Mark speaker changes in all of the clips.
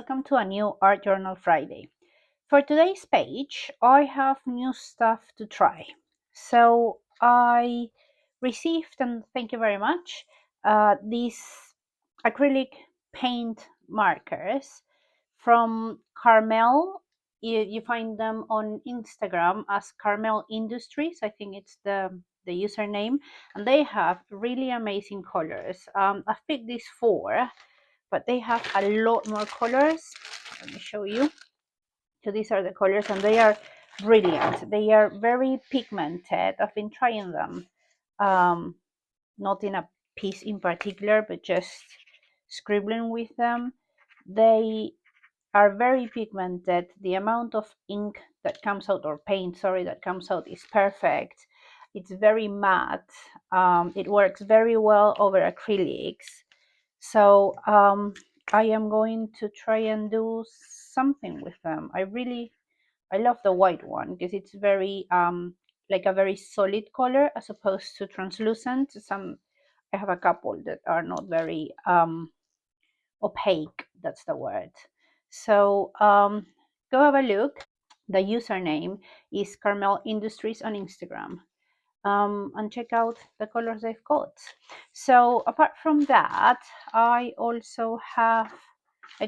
Speaker 1: welcome to a new Art Journal Friday. For today's page, I have new stuff to try. So I received, and thank you very much, these acrylic paint markers from Carmel. You find them on Instagram as Carmel Industries. I think it's the username, and they have really amazing colors. I've picked these four, but they have a lot more colors. Let me show you. So these are the colors, and they are brilliant. They are very pigmented. I've been trying them, not in a piece in particular, but just scribbling with them. They are very pigmented. The amount of ink that comes out, or paint, sorry, that comes out is perfect. It's very matte. It works very well over acrylics. So I am going to try and do something with them. I love the white one because it's very like a very solid color as opposed to translucent. I have a couple that are not very opaque, that's the word. So go have a look. The username is Carmel Industries on Instagram. And check out the colors they've got. So apart from that, I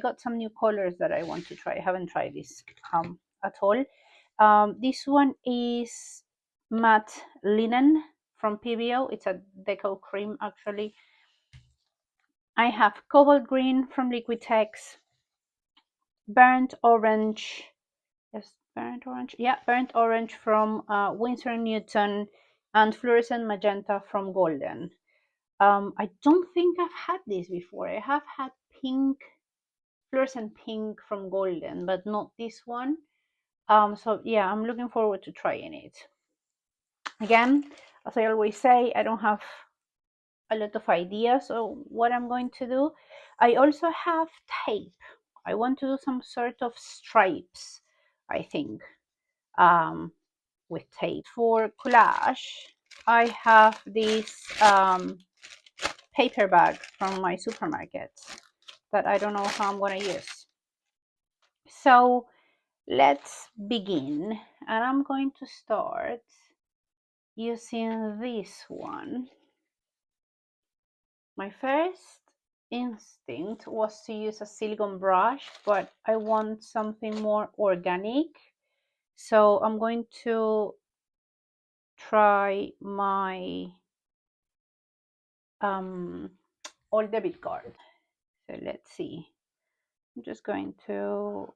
Speaker 1: got some new colors that I want to try. I haven't tried this at all. This one is matte linen from PBO. It's a deco cream actually. I have cobalt green from Liquitex, burnt orange. Yes, burnt orange. Yeah, burnt orange from Winsor & Newton, and fluorescent magenta from Golden. I don't think I've had this before. I have had pink, fluorescent pink from Golden, but not this one. So yeah, I'm looking forward to trying it. Again, as I always say, I don't have a lot of ideas of what I'm going to do. I also have tape. I want to do some sort of stripes, I think, with tape. For collage, I have this paper bag from my supermarket that I don't know how I'm going to use. So let's begin, and I'm going to start using this one. My first instinct was to use a silicone brush, but I want something more organic, so I'm going to try my old debit card. So let's see. I'm just going to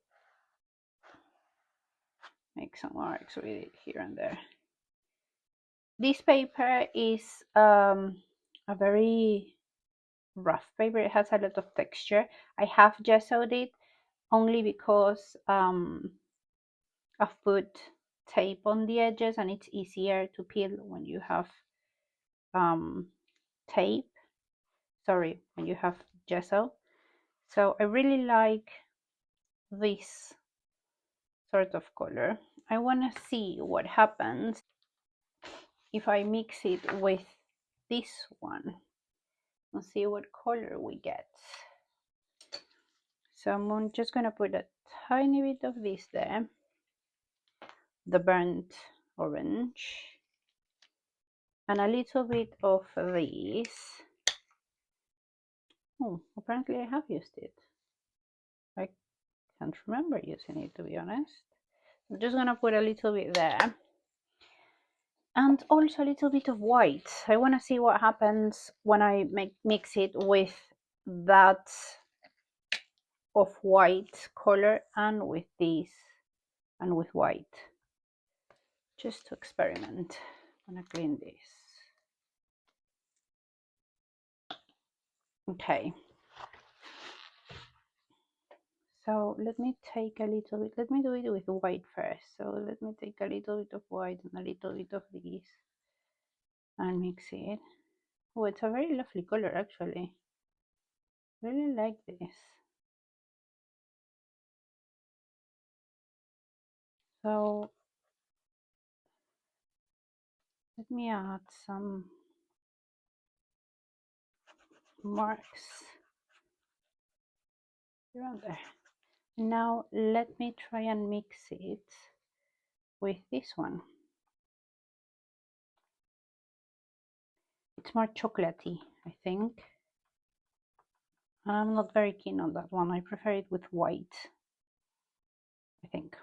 Speaker 1: make some marks with it here and there. This paper is a very rough paper. It has a lot of texture. I have gessoed it only because I've put tape on the edges and it's easier to peel when you have tape. Sorry, when you have gesso. So I really like this sort of color. I want to see what happens if I mix it with this one and see what color we get. So I'm just going to put a tiny bit of this there, the burnt orange, and a little bit of this. Oh, apparently I have used it. I can't remember using it, to be honest. I'm just going to put a little bit there. And also a little bit of white. I want to see what happens when I mix it with that of white color and with this and with white, just to experiment. I'm gonna clean this. Okay, so let me take a little bit, let me do it with white first. So let me take a little bit of white and a little bit of this and mix it. Oh, it's a very lovely color actually. Really like this. So let me add some marks around there. Now let me try and mix it with this one. It's more chocolatey, I think. And I'm not very keen on that one. I prefer it with white, I think.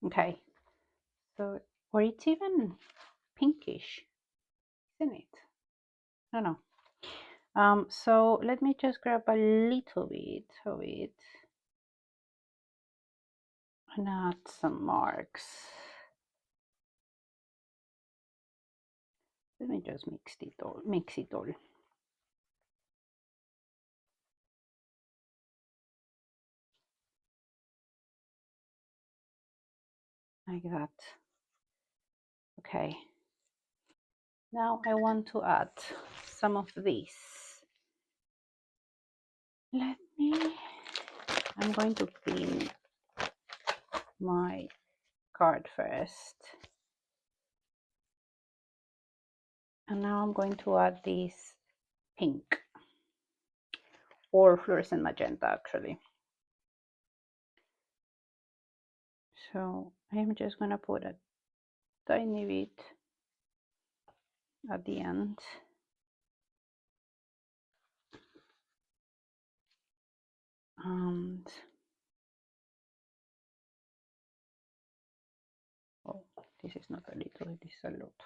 Speaker 1: Okay, so, or it's even pinkish, isn't it? I don't know. So let me just grab a little bit of it and add some marks. Let me just mix it all. Like that. Okay. Now I want to add some of this. I'm going to clean my card first. And now I'm going to add this pink or fluorescent magenta actually. So I'm just gonna put a tiny bit at the end. And oh, this is not a little, it is a lot.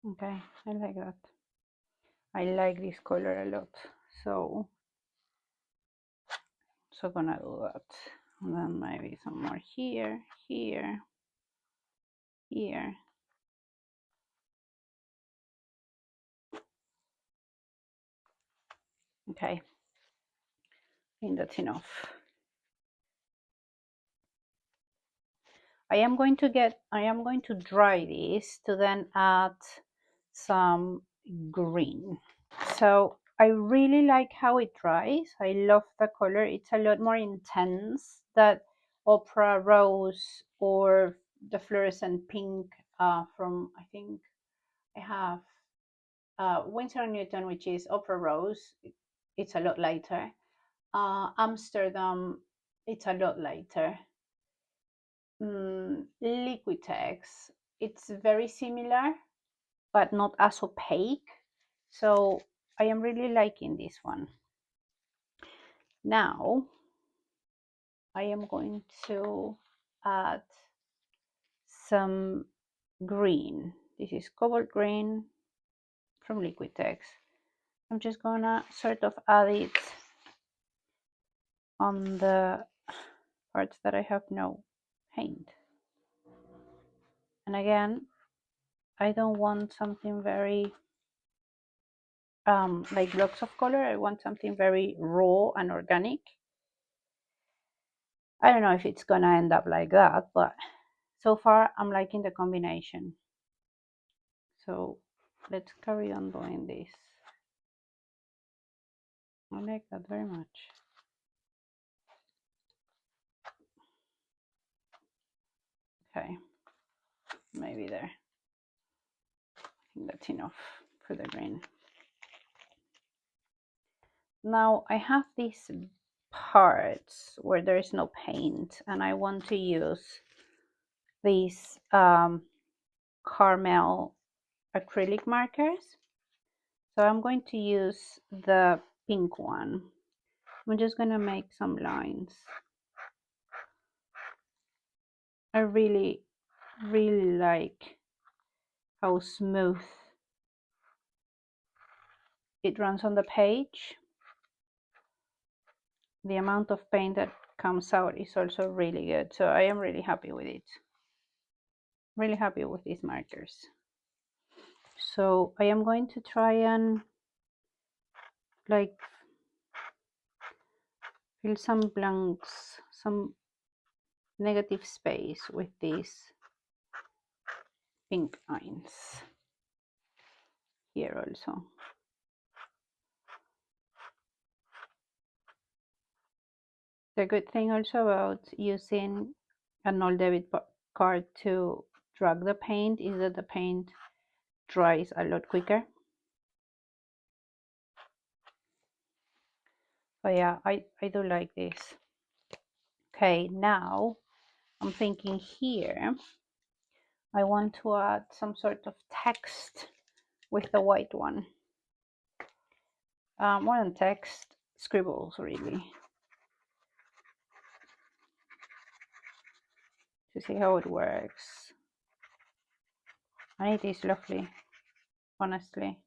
Speaker 1: Okay, I like that. I like this color a lot. So gonna do that. And then maybe some more here, here, here. Okay, I think that's enough. I am going to dry this to then add some green. So I really like how it dries. I love the color. It's a lot more intense than Opera Rose or the fluorescent pink from, I think I have Winsor & Newton, which is Opera Rose. It's a lot lighter. Amsterdam, it's a lot lighter. Liquitex, it's very similar, but not as opaque. So I am really liking this one. Now I am going to add some green. This is cobalt green from Liquitex. I'm just gonna sort of add it on the parts that I have no paint. And again, I don't want something very like blocks of color. I want something very raw and organic. I don't know if it's gonna end up like that, but so far I'm liking the combination. So let's carry on doing this. I like that very much. Okay, maybe there. I think that's enough for the green. Now I have these parts where there is no paint and I want to use these Carmel acrylic markers. So I'm going to use the pink one. I'm just going to make some lines. I really like how smooth it runs on the page. The amount of paint that comes out is also really good. So I am really happy with it. Really happy with these markers. So I am going to try and like fill some blanks, some negative space with these pink lines here also. The good thing also about using a null debit card to drag the paint is that the paint dries a lot quicker. But yeah, I do like this. Okay, now I'm thinking here I want to add some sort of text with the white one. More than text, scribbles really. To see how it works. And it is lovely, honestly.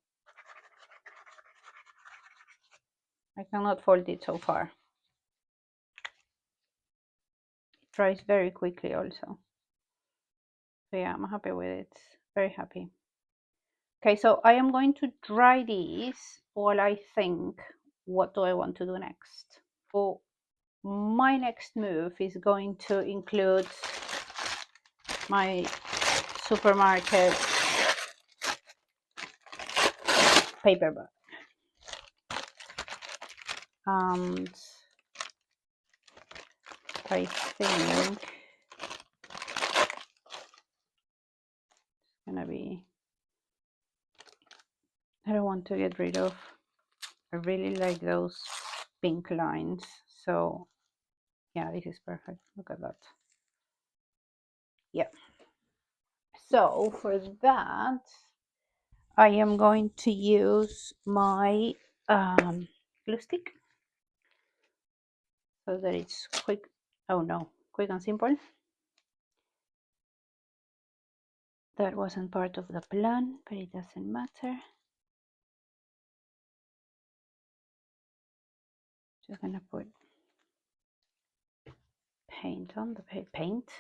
Speaker 1: I cannot fold it so far. It dries very quickly also. So yeah, I'm happy with it. Very happy. Okay, so I am going to dry these while I think what do I want to do next. So my next move is going to include my supermarket paper bag. And I think it's gonna be, I don't want to get rid of, I really like those pink lines, so yeah, this is perfect. Look at that. Yeah, so for that I am going to use my glue stick so that it's quick. Oh no, quick and simple. That wasn't part of the plan, but it doesn't matter. Just gonna put paint on the paint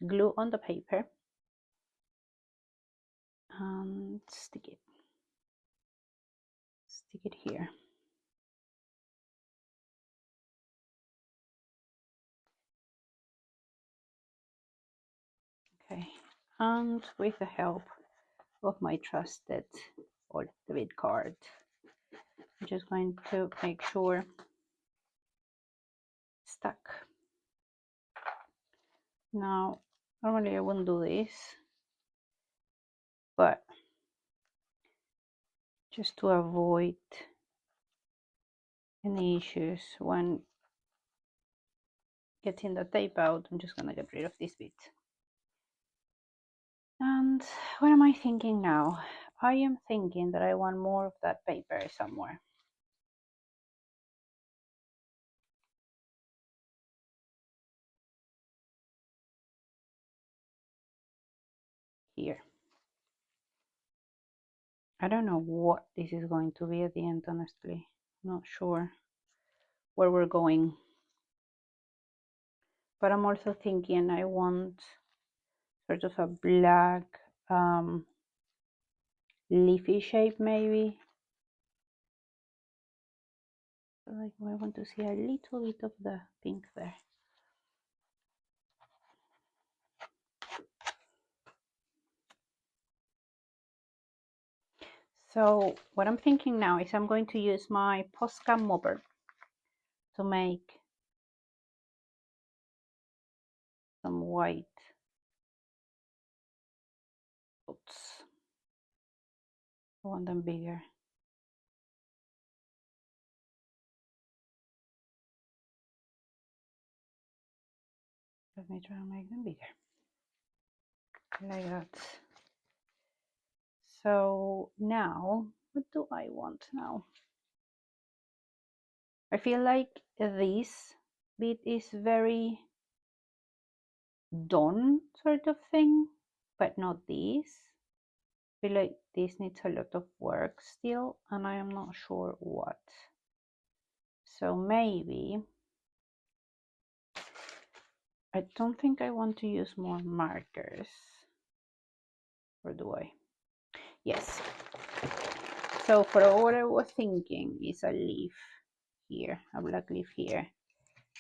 Speaker 1: glue on the paper and stick it here. Okay, and with the help of my trusted old debit card, I'm just going to make sure it's stuck. Now normally I wouldn't do this, but just to avoid any issues when getting the tape out, I'm just gonna get rid of this bit. And what am I thinking now? I am thinking that I want more of that paper somewhere. Here. I don't know what this is going to be at the end, honestly. I'm not sure where we're going. But I'm also thinking I want sort of a black leafy shape maybe. Like I want to see a little bit of the pink there. So what I'm thinking now is I'm going to use my Posca mopper to make some white dots. I want them bigger. Let me try and make them bigger. Like that. So now, what do I want now? I feel like this bit is very done sort of thing, but not this. I feel like this needs a lot of work still, and I am not sure what. So maybe, I don't think I want to use more markers. Or do I? Yes. So for what I was thinking is a leaf here, a black leaf here.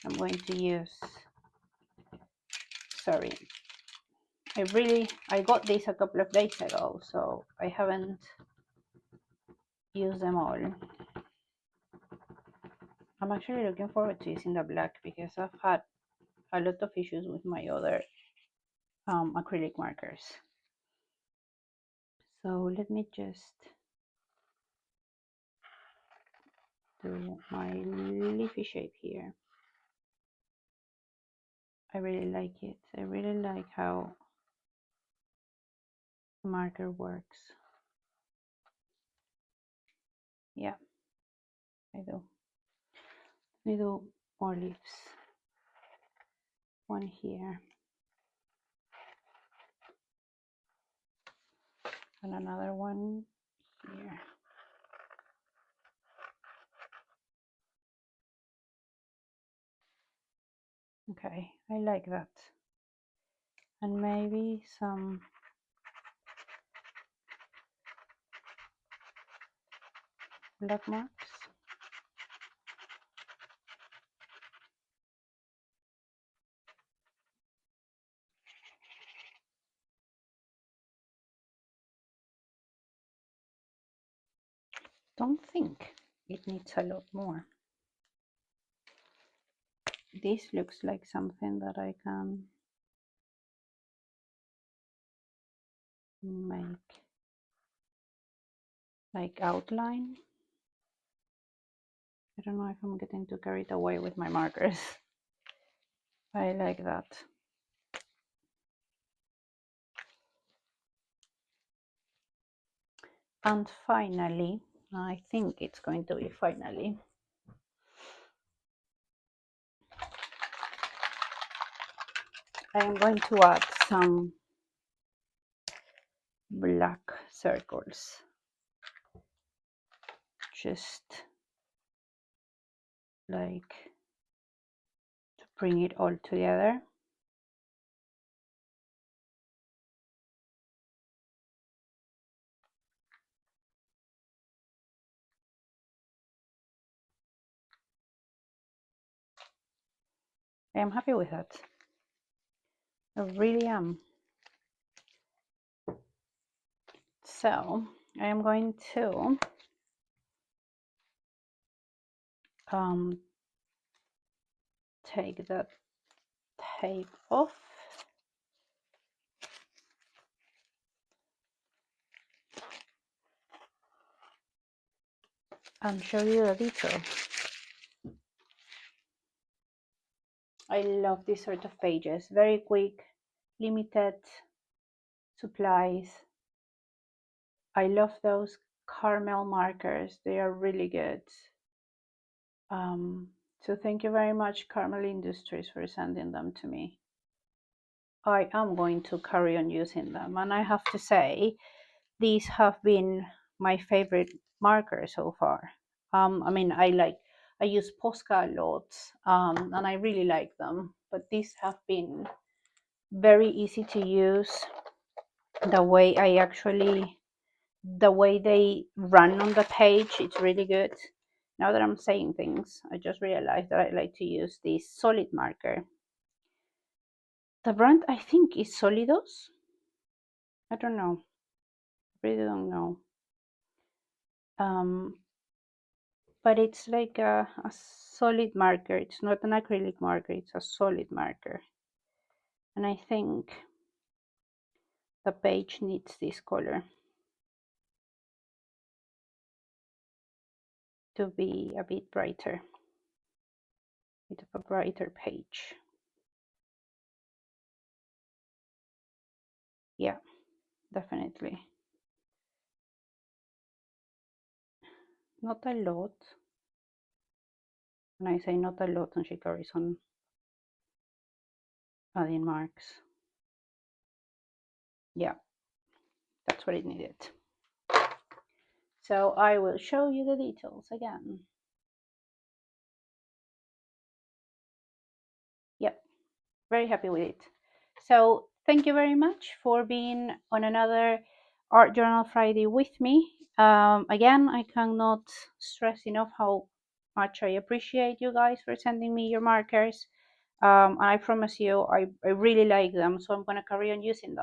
Speaker 1: I'm going to use, sorry, I got this a couple of days ago, so I haven't used them all. I'm actually looking forward to using the black because I've had a lot of issues with my other acrylic markers. So let me just do my leafy shape here. I really like it. I really like how the marker works. Yeah, I do. Let me do more leaves. One here. And another one here. Okay, I like that. And maybe some black marks. Don't think it needs a lot more. This looks like something that I can make like outline. I don't know if I'm getting too carried away with my markers. I like that. And finally, I think it's going to be finally, I am going to add some black circles. Just like to bring it all together. I am happy with that. I really am. So I am going to take that tape off. And show you the detail. I love this sort of pages. Very quick, limited supplies. I love those Carmel markers. They are really good. So thank you very much, Carmel Industries, for sending them to me. I am going to carry on using them. And I have to say, these have been my favorite markers so far. I mean, I use Posca a lot, and I really like them. But these have been very easy to use. The way the way they run on the page, it's really good. Now that I'm saying things, I just realized that I like to use this solid marker. The brand, I think, is Solidos. I don't know. I really don't know. But it's like a solid marker. It's not an acrylic marker, it's a solid marker. And I think the page needs this color to be a bit brighter. A bit of a brighter page. Yeah, definitely. Not a lot. When I say not a lot, and she carries on adding marks. Yeah, that's what it needed. So I will show you the details again. Yep, very happy with it. So thank you very much for being on another Art Journal Friday with me. Again, I cannot stress enough how much I appreciate you guys for sending me your markers. And I promise you, I really like them, so I'm going to carry on using them.